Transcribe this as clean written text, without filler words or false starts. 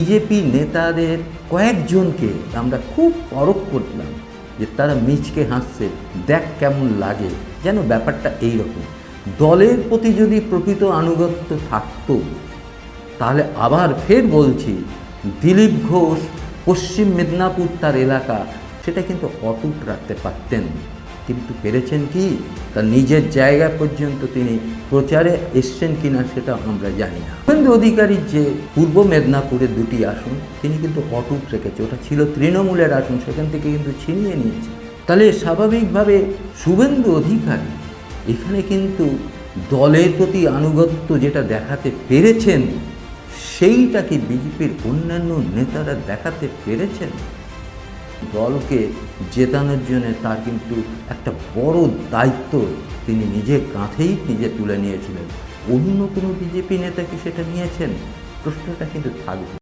BJP নেতাদের কয়েকজনকে আমরা খুব পরখ করলাম যে তারা মিচকে হাসছে, দেখ কেমন লাগে, যেন ব্যাপারটা এই রকম। দলের প্রতি যদি প্রকৃত আনুগত্য থাকতো তাহলে আবার ফের বলছি, দিলীপ ঘোষ পশ্চিম মেদিনীপুর তার এলাকা, সেটা কিন্তু অটুট রাখতে পারতেন, কিন্তু পেরেছেন কি? তার নিজের জায়গা পর্যন্ত তিনি প্রচারে এসছেন কিনা সেটা আমরা জানি না। শুভেন্দু অধিকারীর যে পূর্ব মেদিনীপুরের দুটি আসন তিনি কিন্তু অটুট রেখেছে, ওটা ছিল তৃণমূলের আসন, সেখান থেকে কিন্তু ছিনিয়ে নিয়েছে। তাহলে স্বাভাবিকভাবে শুভেন্দু অধিকারী এখানে কিন্তু দলের প্রতি আনুগত্য যেটা দেখাতে পেরেছেন, সেইটাকে বিজেপির অন্যান্য নেতারা দেখাতে পেরেছেন। দলকে জেতানোর জন্য তার কিন্তু একটা বড় দায়িত্ব তিনি নিজের কাঁধেই তুলে নিয়েছিলেন। অন্য কোনো বিজেপি নেতা কি সেটা নিয়েছেন? প্রশ্নটা কিন্তু থাকবে।